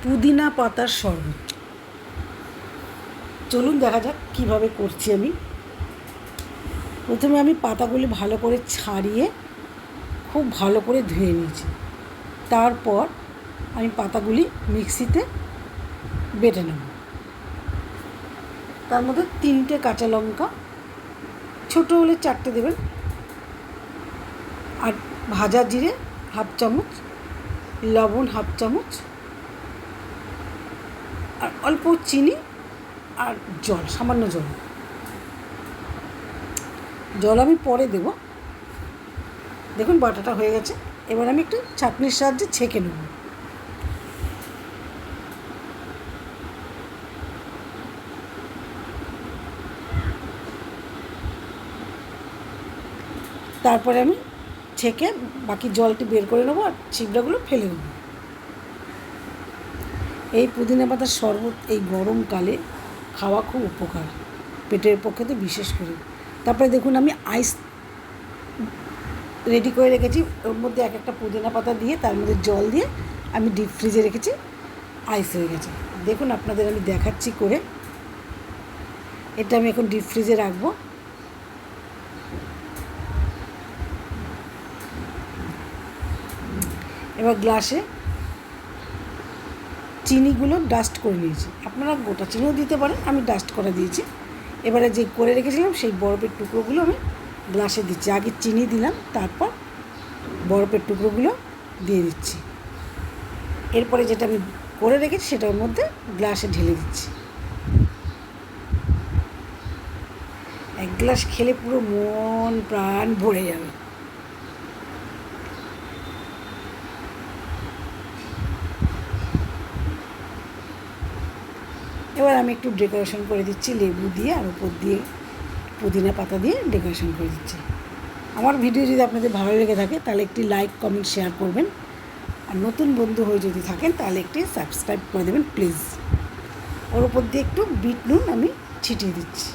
পুদিনা পাতার শরবত। চলুন দেখা যাক কীভাবে করছি আমি। প্রথমে আমি পাতাগুলি ভালো করে ছাড়িয়ে খুব ভালো করে ধুয়ে নিয়েছি। তারপর আমি পাতাগুলি মিক্সিতে বেটে নেব। তার মধ্যে 3টে কাঁচা লঙ্কা, ছোটো হলে 4টে দেবেন, আর ভাজা জিরে 1/2 চামচ, লবণ 1/2 চামচ, আর অল্প চিনি আর জল, সামান্য জল আমি পরে দেব। দেখুন বাটাটা হয়ে গেছে। এবার আমি একটু ছাঁকনির সাহায্যে ছেঁকে নেব। তারপরে আমি ছেঁকে বাকি জলটি বের করে নেবো আর ছিবড়াগুলো ফেলে দেবো। এই পুদিনা পাতার শরবত এই গরমকালে খাওয়া খুব উপকার, পেটের পক্ষে তো বিশেষ করে। তারপরে দেখুন আমি আইস রেডি করে রেখেছি। ওর মধ্যে এক একটা পুদিনা পাতা দিয়ে তার মধ্যে জল দিয়ে আমি ডিপ ফ্রিজে রেখেছি। আইস হয়ে গেছে। দেখুন আপনাদের আমি দেখাচ্ছি করে। এটা আমি এখন ডিপ ফ্রিজে রাখবো। এবার গ্লাসে চিনিগুলো ডাস্ট করে নিয়েছি। আপনারা গোটা চিনিও দিতে পারেন, আমি ডাস্ট করে দিয়েছি। এবারে যে করে রেখেছিলাম সেই বরফের টুকরোগুলো আমি গ্লাসে দিচ্ছি। আগে চিনি দিলাম, তারপর বরফের টুকরোগুলো দিয়ে দিচ্ছি। এরপরে যেটা আমি করে রেখেছি সেটা ওর মধ্যে গ্লাসে ঢেলে দিচ্ছি। এক গ্লাস খেলে পুরো মন প্রাণ ভরে যাবে। এবার আমি একটু ডেকোরেশন করে দিচ্ছি লেবু দিয়ে, আর উপর দিয়ে পুদিনা পাতা দিয়ে ডেকোরেশন করে দিচ্ছি। আমার ভিডিও যদি আপনাদের ভালো লেগে থাকে তাহলে একটি লাইক, কমেন্ট, শেয়ার করবেন। আর নতুন বন্ধু হয়ে যদি থাকেন তাহলে একটি সাবস্ক্রাইব করে দেবেন প্লিজ। ওর উপর দিয়ে একটু বিট নুন আমি ছিটিয়ে দিচ্ছি।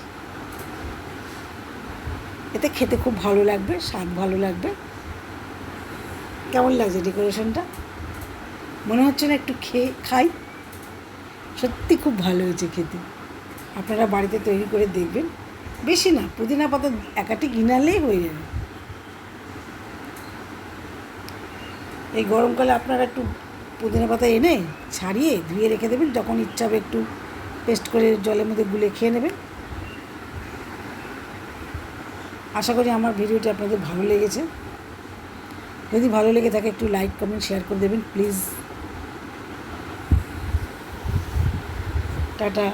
এতে খেতে খুব ভালো লাগবে, স্বাদ ভালো লাগবে। কেমন লাগছে ডেকোরেশনটা? মনে হচ্ছে না একটু খেয়ে খাই? সত্যি খুব ভালো হয়েছে খেতে। আপনারা বাড়িতে তৈরি করে দেখবেন। বেশি না, পুদিনা পাতা একাটি কিনালেই হয়ে যাবে। এই গরমকালে আপনারা একটু পুদিনা পাতা এনে ছাড়িয়ে ধুয়ে রেখে দেবেন, যখন ইচ্ছা হবে একটু পেস্ট করে জলের মধ্যে গুলে খেয়ে নেবেন। আশা করি আমার ভিডিওটি আপনাদের ভালো লেগেছে। যদি ভালো লেগে থাকে একটু লাইক, কমেন্ট, শেয়ার করে দেবেন প্লিজ। টাটা।